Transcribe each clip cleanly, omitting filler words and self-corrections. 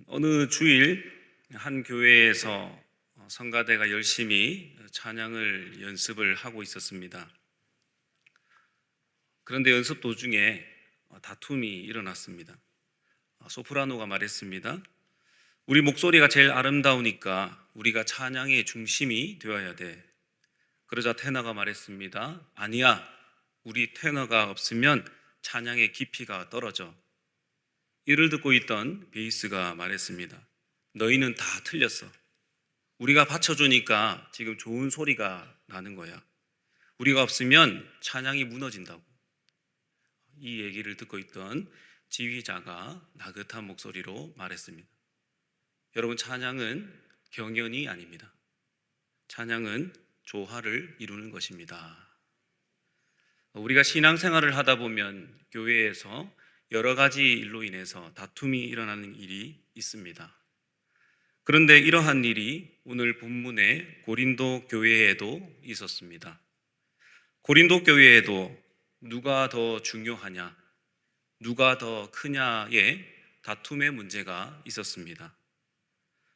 어느 주일 한 교회에서 성가대가 열심히 찬양을 연습을 하고 있었습니다. 그런데 연습 도중에 다툼이 일어났습니다. 소프라노가 말했습니다. 우리 목소리가 제일 아름다우니까 우리가 찬양의 중심이 되어야 돼. 그러자 테너가 말했습니다. 아니야, 우리 테너가 없으면 찬양의 깊이가 떨어져. 이를 듣고 있던 베이스가 말했습니다. 너희는 다 틀렸어. 우리가 받쳐주니까 지금 좋은 소리가 나는 거야. 우리가 없으면 찬양이 무너진다고. 이 얘기를 듣고 있던 지휘자가 나긋한 목소리로 말했습니다. 여러분, 찬양은 경연이 아닙니다. 찬양은 조화를 이루는 것입니다. 우리가 신앙생활을 하다 보면 교회에서 여러 가지 일로 인해서 다툼이 일어나는 일이 있습니다. 그런데 이러한 일이 오늘 본문의 고린도 교회에도 있었습니다. 고린도 교회에도 누가 더 중요하냐, 누가 더 크냐의 다툼의 문제가 있었습니다.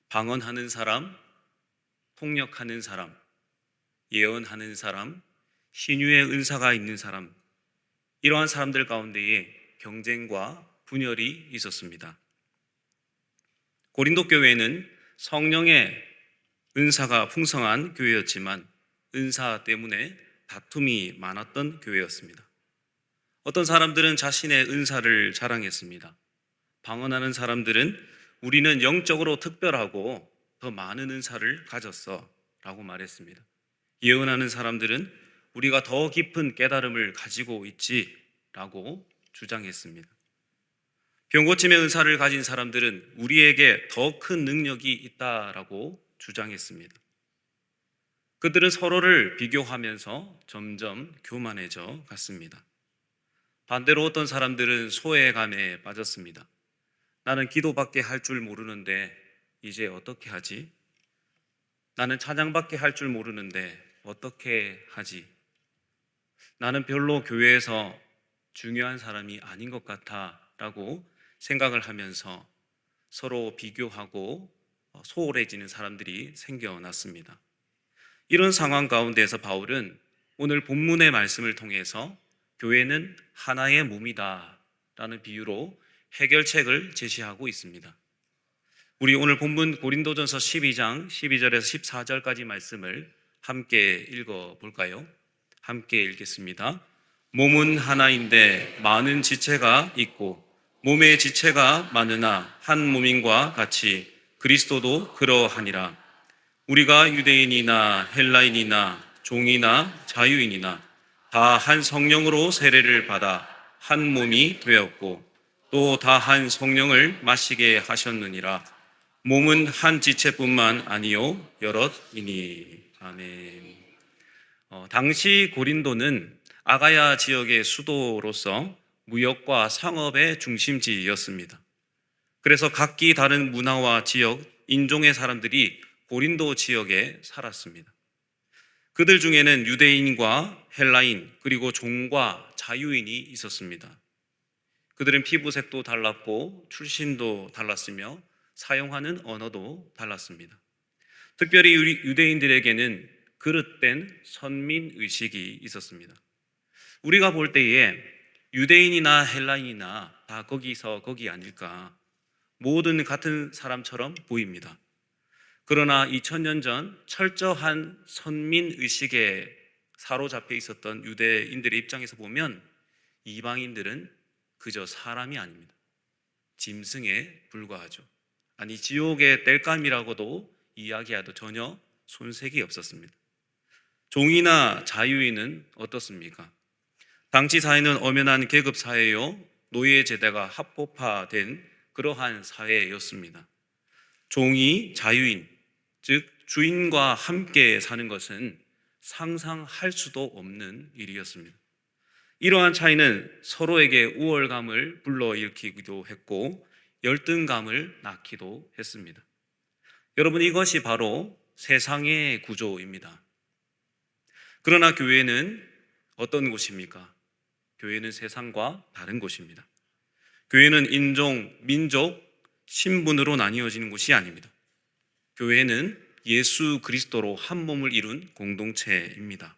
방언하는 사람, 통역하는 사람, 예언하는 사람, 신유의 은사가 있는 사람, 이러한 사람들 가운데에 경쟁과 분열이 있었습니다. 고린도 교회는 성령의 은사가 풍성한 교회였지만 은사 때문에 다툼이 많았던 교회였습니다. 어떤 사람들은 자신의 은사를 자랑했습니다. 방언하는 사람들은 우리는 영적으로 특별하고 더 많은 은사를 가졌어 라고 말했습니다. 예언하는 사람들은 우리가 더 깊은 깨달음을 가지고 있지 라고 주장했습니다. 병고침의 은사를 가진 사람들은 우리에게 더 큰 능력이 있다라고 주장했습니다. 그들은 서로를 비교하면서 점점 교만해져 갔습니다. 반대로 어떤 사람들은 소외감에 빠졌습니다. 나는 기도밖에 할 줄 모르는데 이제 어떻게 하지? 나는 찬양밖에 할 줄 모르는데 어떻게 하지? 나는 별로 교회에서 중요한 사람이 아닌 것 같아 라고 생각을 하면서 서로 비교하고 소홀해지는 사람들이 생겨났습니다. 이런 상황 가운데서 바울은 오늘 본문의 말씀을 통해서 교회는 하나의 몸이다 라는 비유로 해결책을 제시하고 있습니다. 우리 오늘 본문 고린도전서 12장 12절에서 14절까지 말씀을 함께 읽어볼까요? 함께 읽겠습니다. 몸은 하나인데 많은 지체가 있고 몸의 지체가 많으나 한 몸인과 같이 그리스도도 그러하니라. 우리가 유대인이나 헬라인이나 종이나 자유인이나 다 한 성령으로 세례를 받아 한 몸이 되었고 또 다 한 성령을 마시게 하셨느니라. 몸은 한 지체뿐만 아니요 여럿이니. 아멘. 당시 고린도는 아가야 지역의 수도로서 무역과 상업의 중심지였습니다. 그래서 각기 다른 문화와 지역, 인종의 사람들이 고린도 지역에 살았습니다. 그들 중에는 유대인과 헬라인, 그리고 종과 자유인이 있었습니다. 그들은 피부색도 달랐고 출신도 달랐으며 사용하는 언어도 달랐습니다. 특별히 유대인들에게는 그릇된 선민의식이 있었습니다. 우리가 볼 때에 유대인이나 헬라인이나 다 거기서 거기 아닐까, 모든 같은 사람처럼 보입니다. 그러나 2000년 전 철저한 선민의식에 사로잡혀 있었던 유대인들의 입장에서 보면 이방인들은 그저 사람이 아닙니다. 짐승에 불과하죠. 아니, 지옥의 땔감이라고도 이야기해도 전혀 손색이 없었습니다. 종이나 자유인은 어떻습니까? 당시 사회는 엄연한 계급 사회요, 노예 제도가 합법화된 그러한 사회였습니다. 종이, 자유인, 즉 주인과 함께 사는 것은 상상할 수도 없는 일이었습니다. 이러한 차이는 서로에게 우월감을 불러일으키기도 했고 열등감을 낳기도 했습니다. 여러분, 이것이 바로 세상의 구조입니다. 그러나 교회는 어떤 곳입니까? 교회는 세상과 다른 곳입니다. 교회는 인종, 민족, 신분으로 나뉘어지는 곳이 아닙니다. 교회는 예수 그리스도로 한 몸을 이룬 공동체입니다.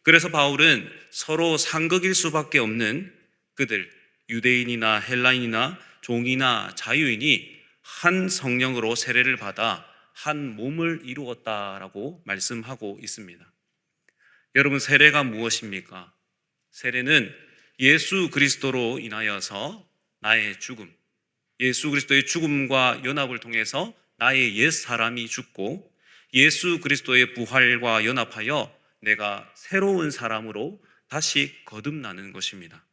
그래서 바울은 서로 상극일 수밖에 없는 그들, 유대인이나 헬라인이나 종이나 자유인이 한 성령으로 세례를 받아 한 몸을 이루었다라고 말씀하고 있습니다. 여러분, 세례가 무엇입니까? 세례는 예수 그리스도로 인하여서 나의 죽음, 예수 그리스도의 죽음과 연합을 통해서 나의 옛 사람이 죽고 예수 그리스도의 부활과 연합하여 내가 새로운 사람으로 다시 거듭나는 것입니다.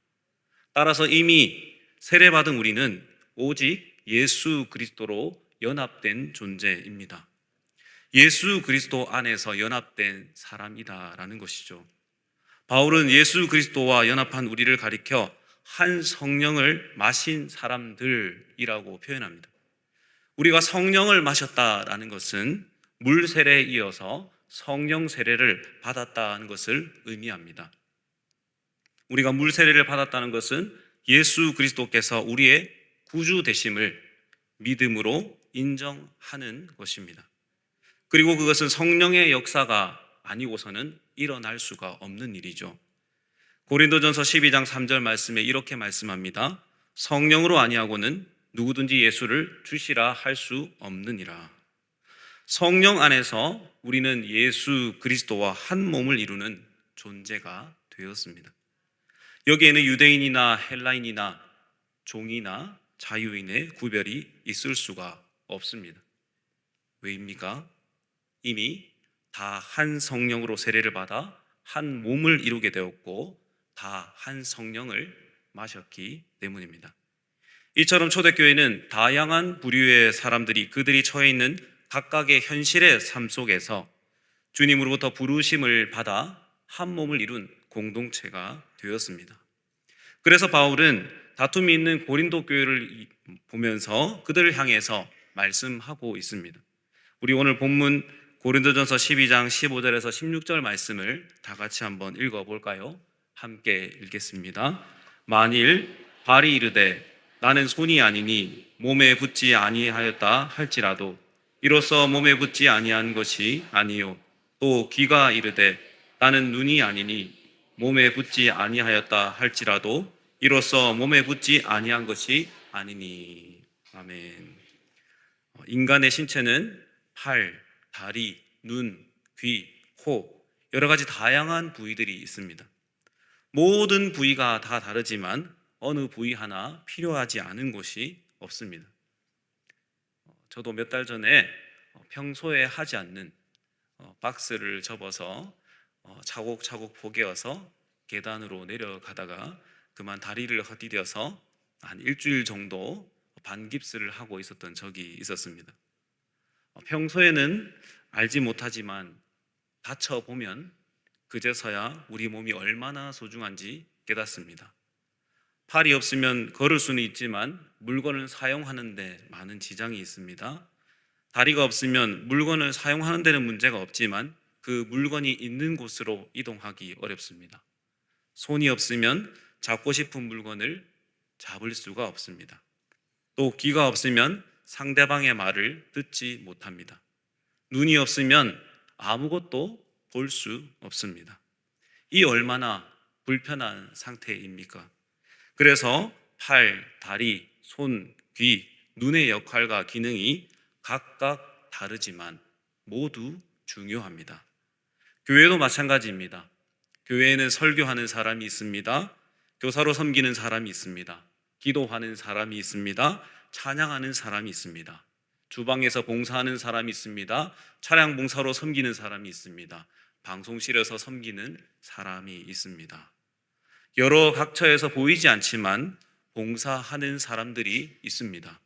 따라서 이미 세례받은 우리는 오직 예수 그리스도로 연합된 존재입니다. 예수 그리스도 안에서 연합된 사람이다라는 것이죠. 바울은 예수 그리스도와 연합한 우리를 가리켜 한 성령을 마신 사람들이라고 표현합니다. 우리가 성령을 마셨다라는 것은 물 세례에 이어서 성령 세례를 받았다는 것을 의미합니다. 우리가 물 세례를 받았다는 것은 예수 그리스도께서 우리의 구주 되심을 믿음으로 인정하는 것입니다. 그리고 그것은 성령의 역사가 아니고서는 일어날 수가 없는 일이죠. 고린도전서 12장 3절 말씀에 이렇게 말씀합니다. 성령으로 아니하고는 누구든지 예수를 주시라 할 수 없느니라. 성령 안에서 우리는 예수 그리스도와 한 몸을 이루는 존재가 되었습니다. 여기에는 유대인이나 헬라인이나 종이나 자유인의 구별이 있을 수가 없습니다. 왜입니까? 이미 다 한 성령으로 세례를 받아 한 몸을 이루게 되었고 다 한 성령을 마셨기 때문입니다. 이처럼 초대교회는 다양한 부류의 사람들이 그들이 처해 있는 각각의 현실의 삶 속에서 주님으로부터 부르심을 받아 한 몸을 이룬 공동체가 되었습니다. 그래서 바울은 다툼이 있는 고린도 교회를 보면서 그들을 향해서 말씀하고 있습니다. 우리 오늘 본문 고린도전서 12장 15절에서 16절 말씀을 다 같이 한번 읽어볼까요? 함께 읽겠습니다. 만일 발이 이르되 나는 손이 아니니 몸에 붙지 아니하였다 할지라도 이로써 몸에 붙지 아니한 것이 아니요 또 귀가 이르되 나는 눈이 아니니 몸에 붙지 아니하였다 할지라도 이로써 몸에 붙지 아니한 것이 아니니. 아멘. 인간의 신체는 팔, 다리, 눈, 귀, 코 여러 가지 다양한 부위들이 있습니다. 모든 부위가 다 다르지만 어느 부위 하나 필요하지 않은 곳이 없습니다. 저도 몇 달 전에 평소에 하지 않는 박스를 접어서 차곡차곡 포개어서 계단으로 내려가다가 그만 다리를 헛디뎌서 한 일주일 정도 반깁스를 하고 있었던 적이 있었습니다. 평소에는 알지 못하지만 다쳐보면 그제서야 우리 몸이 얼마나 소중한지 깨닫습니다. 팔이 없으면 걸을 수는 있지만 물건을 사용하는 데 많은 지장이 있습니다. 다리가 없으면 물건을 사용하는 데는 문제가 없지만 그 물건이 있는 곳으로 이동하기 어렵습니다. 손이 없으면 잡고 싶은 물건을 잡을 수가 없습니다. 또 귀가 없으면 상대방의 말을 듣지 못합니다. 눈이 없으면 아무것도 볼 수 없습니다. 이 얼마나 불편한 상태입니까? 그래서 팔, 다리, 손, 귀, 눈의 역할과 기능이 각각 다르지만 모두 중요합니다. 교회도 마찬가지입니다. 교회에는 설교하는 사람이 있습니다. 교사로 섬기는 사람이 있습니다. 기도하는 사람이 있습니다. 찬양하는 사람이 있습니다. 주방에서 봉사하는 사람이 있습니다. 차량 봉사로 섬기는 사람이 있습니다. 방송실에서 섬기는 사람이 있습니다. 여러 각처에서 보이지 않지만 봉사하는 사람들이 있습니다.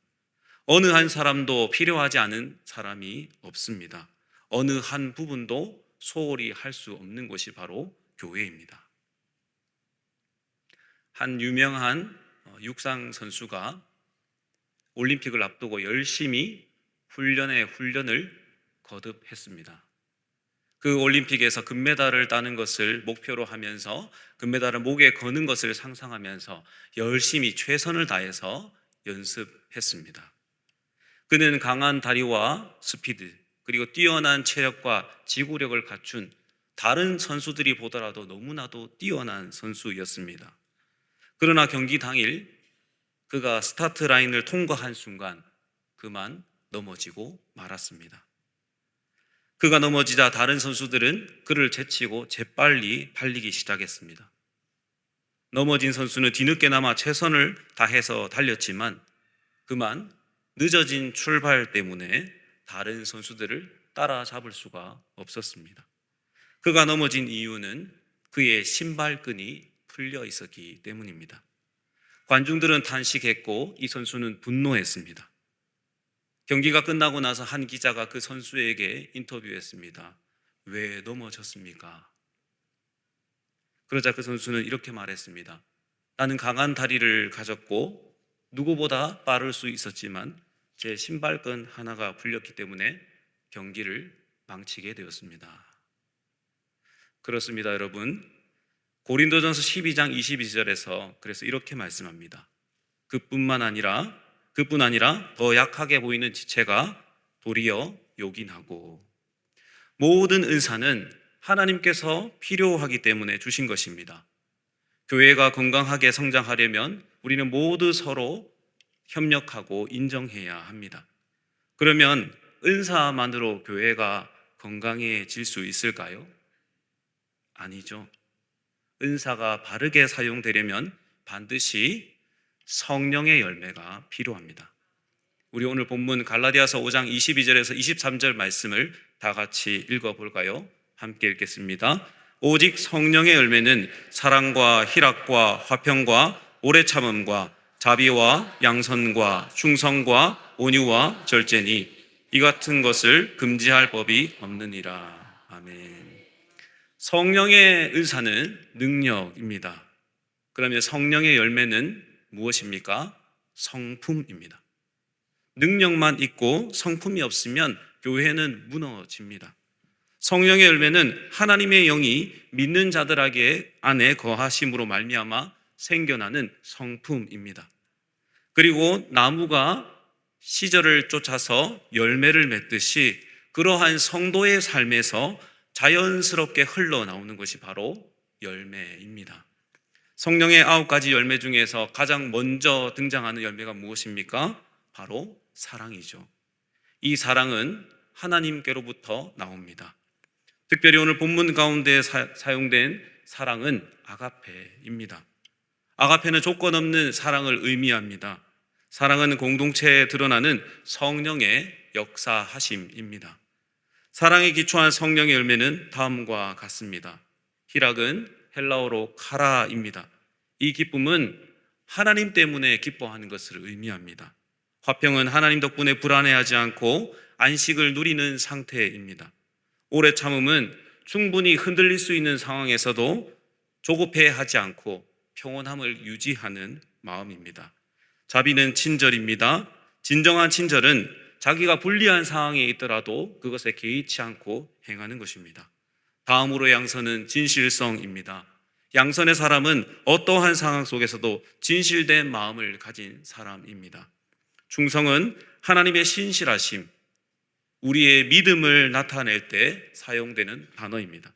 어느 한 사람도 필요하지 않은 사람이 없습니다. 어느 한 부분도 소홀히 할 수 없는 곳이 바로 교회입니다. 한 유명한 육상 선수가 올림픽을 앞두고 열심히 훈련을 거듭했습니다. 그 올림픽에서 금메달을 따는 것을 목표로 하면서 금메달을 목에 거는 것을 상상하면서 열심히 최선을 다해서 연습했습니다. 그는 강한 다리와 스피드, 그리고 뛰어난 체력과 지구력을 갖춘 다른 선수들이 보더라도 너무나도 뛰어난 선수였습니다. 그러나 경기 당일 그가 스타트 라인을 통과한 순간 그만 넘어지고 말았습니다. 그가 넘어지자 다른 선수들은 그를 제치고 재빨리 달리기 시작했습니다. 넘어진 선수는 뒤늦게나마 최선을 다해서 달렸지만 그만 늦어진 출발 때문에 다른 선수들을 따라잡을 수가 없었습니다. 그가 넘어진 이유는 그의 신발끈이 풀려 있었기 때문입니다. 관중들은 탄식했고 이 선수는 분노했습니다. 경기가 끝나고 나서 한 기자가 그 선수에게 인터뷰했습니다. 왜 넘어졌습니까? 그러자 그 선수는 이렇게 말했습니다. 나는 강한 다리를 가졌고 누구보다 빠를 수 있었지만 제 신발끈 하나가 풀렸기 때문에 경기를 망치게 되었습니다. 그렇습니다, 여러분. 고린도전서 12장 22절에서 그래서 이렇게 말씀합니다. 그뿐 아니라 더 약하게 보이는 지체가 도리어 요긴하고, 모든 은사는 하나님께서 필요하기 때문에 주신 것입니다. 교회가 건강하게 성장하려면 우리는 모두 서로 협력하고 인정해야 합니다. 그러면 은사만으로 교회가 건강해질 수 있을까요? 아니죠. 은사가 바르게 사용되려면 반드시 성령의 열매가 필요합니다. 우리 오늘 본문 갈라디아서 5장 22절에서 23절 말씀을 다 같이 읽어볼까요? 함께 읽겠습니다. 오직 성령의 열매는 사랑과 희락과 화평과 오래 참음과 자비와 양선과 충성과 온유와 절제니 이 같은 것을 금지할 법이 없느니라. 아멘. 성령의 은사는 능력입니다. 그러면 성령의 열매는 무엇입니까? 성품입니다. 능력만 있고 성품이 없으면 교회는 무너집니다. 성령의 열매는 하나님의 영이 믿는 자들에게 안에 거하심으로 말미암아 생겨나는 성품입니다. 그리고 나무가 시절을 쫓아서 열매를 맺듯이 그러한 성도의 삶에서 자연스럽게 흘러나오는 것이 바로 열매입니다. 성령의 9가지 열매 중에서 가장 먼저 등장하는 열매가 무엇입니까? 바로 사랑이죠. 이 사랑은 하나님께로부터 나옵니다. 특별히 오늘 본문 가운데 사용된 사랑은 아가페입니다. 아가페는 조건 없는 사랑을 의미합니다. 사랑은 공동체에 드러나는 성령의 역사하심입니다. 사랑에 기초한 성령의 열매는 다음과 같습니다. 희락은 헬라어로 카라입니다. 이 기쁨은 하나님 때문에 기뻐하는 것을 의미합니다. 화평은 하나님 덕분에 불안해하지 않고 안식을 누리는 상태입니다. 오래 참음은 충분히 흔들릴 수 있는 상황에서도 조급해하지 않고 평온함을 유지하는 마음입니다. 자비는 친절입니다. 진정한 친절은 자기가 불리한 상황에 있더라도 그것에 개의치 않고 행하는 것입니다. 다음으로 양선은 진실성입니다. 양선의 사람은 어떠한 상황 속에서도 진실된 마음을 가진 사람입니다. 충성은 하나님의 신실하심, 우리의 믿음을 나타낼 때 사용되는 단어입니다.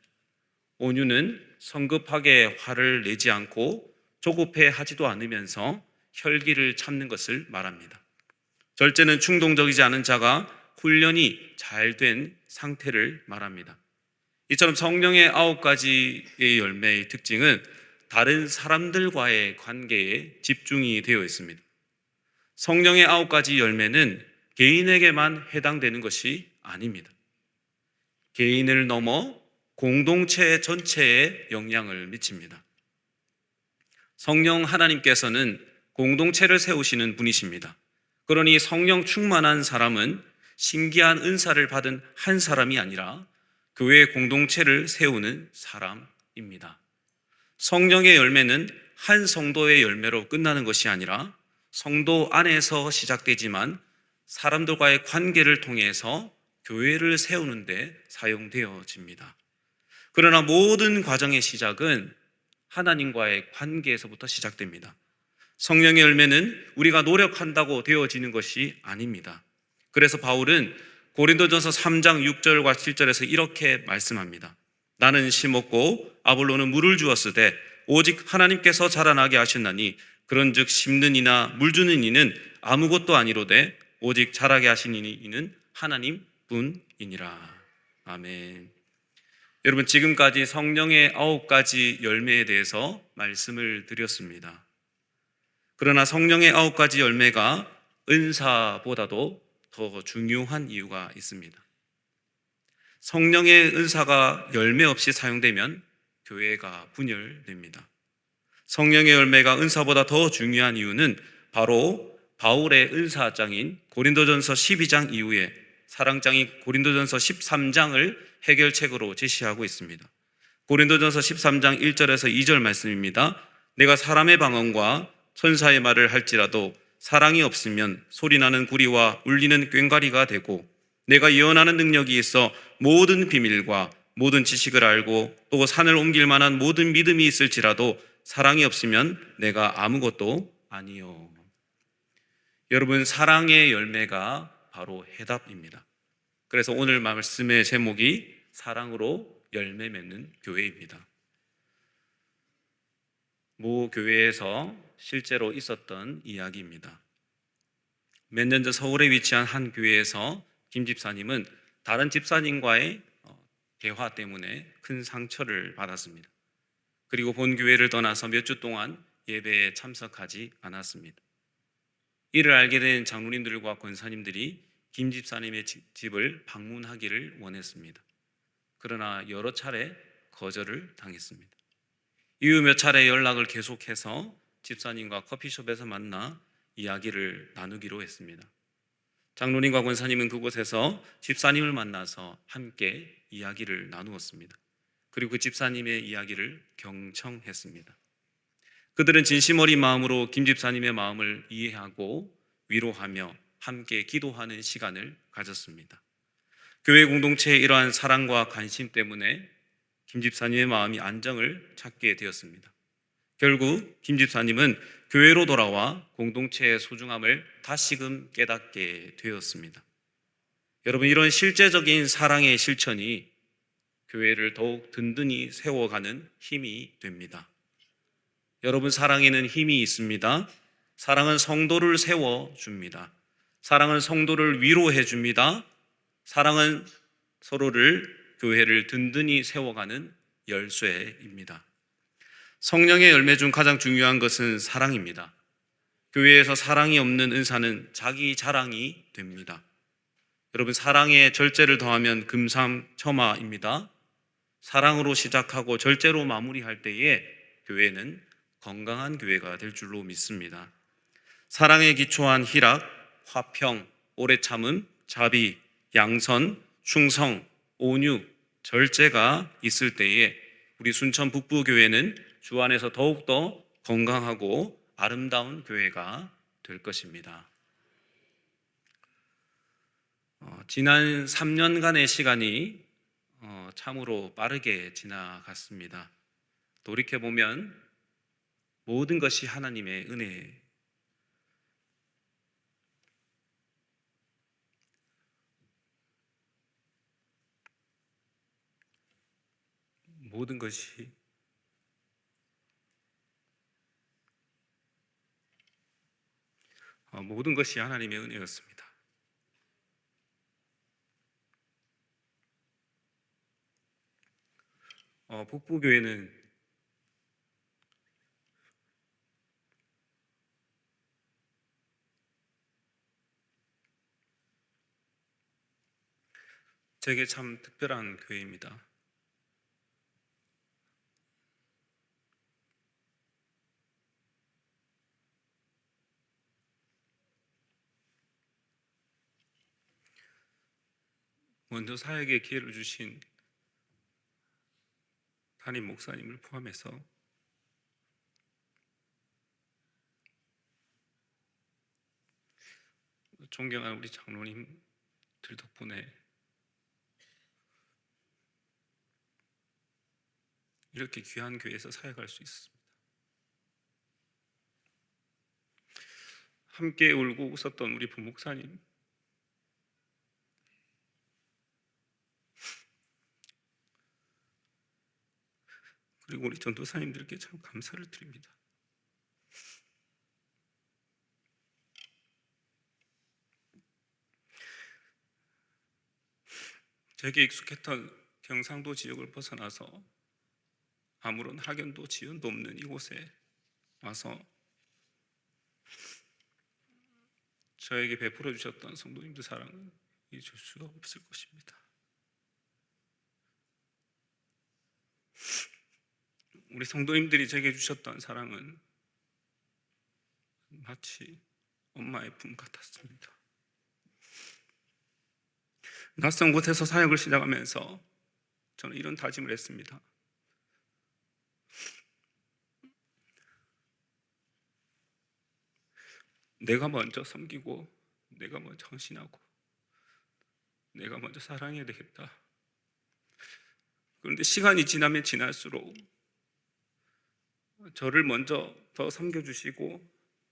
온유는 성급하게 화를 내지 않고 조급해 하지도 않으면서 혈기를 참는 것을 말합니다. 절제는 충동적이지 않은 자가 훈련이 잘 된 상태를 말합니다. 이처럼 성령의 9가지의 열매의 특징은 다른 사람들과의 관계에 집중이 되어 있습니다. 성령의 9가지 열매는 개인에게만 해당되는 것이 아닙니다. 개인을 넘어 공동체 전체에 영향을 미칩니다. 성령 하나님께서는 공동체를 세우시는 분이십니다. 그러니 성령 충만한 사람은 신기한 은사를 받은 한 사람이 아니라 교회 공동체를 세우는 사람입니다. 성령의 열매는 한 성도의 열매로 끝나는 것이 아니라 성도 안에서 시작되지만 사람들과의 관계를 통해서 교회를 세우는 데 사용되어집니다. 그러나 모든 과정의 시작은 하나님과의 관계에서부터 시작됩니다. 성령의 열매는 우리가 노력한다고 되어지는 것이 아닙니다. 그래서 바울은 고린도전서 3장 6절과 7절에서 이렇게 말씀합니다. 나는 심었고 아볼로는 물을 주었으되 오직 하나님께서 자라나게 하셨나니 그런즉 심는 이나 물 주는 이는 아무것도 아니로되 오직 자라게 하시는 이는 하나님 뿐이니라. 아멘. 여러분, 지금까지 성령의 9가지 열매에 대해서 말씀을 드렸습니다. 그러나 성령의 9가지 열매가 은사보다도 더 중요한 이유가 있습니다. 성령의 은사가 열매 없이 사용되면 교회가 분열됩니다. 성령의 열매가 은사보다 더 중요한 이유는 바로 바울의 은사장인 고린도전서 12장 이후에 사랑장인 고린도전서 13장을 해결책으로 제시하고 있습니다. 고린도전서 13장 1절에서 2절 말씀입니다. 내가 사람의 방언과 천사의 말을 할지라도 사랑이 없으면 소리나는 구리와 울리는 꽹과리가 되고 내가 예언하는 능력이 있어 모든 비밀과 모든 지식을 알고 또 산을 옮길 만한 모든 믿음이 있을지라도 사랑이 없으면 내가 아무것도 아니요. 여러분, 사랑의 열매가 바로 해답입니다. 그래서 오늘 말씀의 제목이 사랑으로 열매 맺는 교회입니다. 모 교회에서 실제로 있었던 이야기입니다. 몇 년 전 서울에 위치한 한 교회에서 김 집사님은 다른 집사님과의 대화 때문에 큰 상처를 받았습니다. 그리고 본 교회를 떠나서 몇 주 동안 예배에 참석하지 않았습니다. 이를 알게 된 장로님들과 권사님들이 김 집사님의 집을 방문하기를 원했습니다. 그러나 여러 차례 거절을 당했습니다. 이후 몇 차례 연락을 계속해서 집사님과 커피숍에서 만나 이야기를 나누기로 했습니다. 장로님과 권사님은 그곳에서 집사님을 만나서 함께 이야기를 나누었습니다. 그리고 그 집사님의 이야기를 경청했습니다. 그들은 진심 어린 마음으로 김 집사님의 마음을 이해하고 위로하며 함께 기도하는 시간을 가졌습니다. 교회 공동체의 이러한 사랑과 관심 때문에 김 집사님의 마음이 안정을 찾게 되었습니다. 결국 김 집사님은 교회로 돌아와 공동체의 소중함을 다시금 깨닫게 되었습니다. 여러분, 이런 실제적인 사랑의 실천이 교회를 더욱 든든히 세워가는 힘이 됩니다. 여러분, 사랑에는 힘이 있습니다. 사랑은 성도를 세워줍니다. 사랑은 성도를 위로해줍니다. 사랑은 서로를, 교회를 든든히 세워가는 열쇠입니다. 성령의 열매 중 가장 중요한 것은 사랑입니다. 교회에서 사랑이 없는 은사는 자기 자랑이 됩니다. 여러분, 사랑에 절제를 더하면 금상첨화입니다. 사랑으로 시작하고 절제로 마무리할 때에 교회는 건강한 교회가 될 줄로 믿습니다. 사랑에 기초한 희락, 화평, 오래 참음, 자비, 양선, 충성, 온유, 절제가 있을 때에 우리 순천 북부교회는 주 안에서 더욱더 건강하고 아름다운 교회가 될 것입니다. 지난 3년간의 시간이 참으로 빠르게 지나갔습니다. 돌이켜보면 모든 것이 하나님의 은혜, 모든 것이 하나님의 은혜였습니다. 북부교회는 제게 참 특별한 교회입니다. 먼저 사역에 기회를 주신 담임 목사님을 포함해서 존경하는 우리 장로님들 덕분에 이렇게 귀한 교회에서 사역할 수 있었습니다. 함께 울고 웃었던 우리 부목사님, 그리고 우리 전도사님들께 참 감사를 드립니다. 제게 익숙했던 경상도 지역을 벗어나서 아무런 학연도 지연도 없는 이곳에 와서 저에게 베풀어 주셨던 성도님들 사랑은 잊을 수가 없을 것입니다. 우리 성도님들이 제게 주셨던 사랑은 마치 엄마의 품 같았습니다. 낯선 곳에서 사역을 시작하면서 저는 이런 다짐을 했습니다. 내가 먼저 섬기고, 내가 먼저 헌신하고, 내가 먼저 사랑해야 되겠다. 그런데 시간이 지나면 지날수록 저를 먼저 더 섬겨주시고,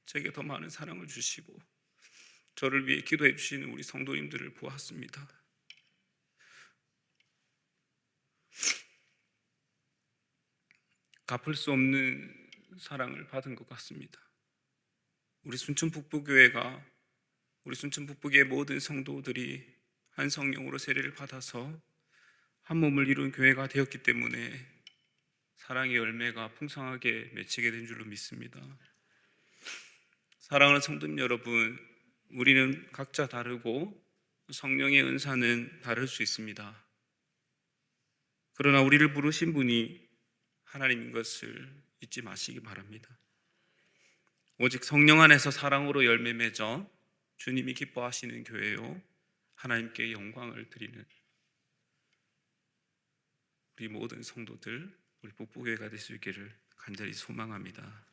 제게 더 많은 사랑을 주시고, 저를 위해 기도해 주시는 우리 성도님들을 보았습니다. 갚을 수 없는 사랑을 받은 것 같습니다. 우리 순천북부교회가, 우리 순천북부교회 모든 성도들이 한 성령으로 세례를 받아서 한 몸을 이룬 교회가 되었기 때문에 사랑의 열매가 풍성하게 맺히게 된 줄로 믿습니다. 사랑하는 성도님 여러분, 우리는 각자 다르고 성령의 은사는 다를 수 있습니다. 그러나 우리를 부르신 분이 하나님인 것을 잊지 마시기 바랍니다. 오직 성령 안에서 사랑으로 열매 맺어 주님이 기뻐하시는 교회요, 하나님께 영광을 드리는 우리 모든 성도들, 우리 북부교회가 될 수 있기를 간절히 소망합니다.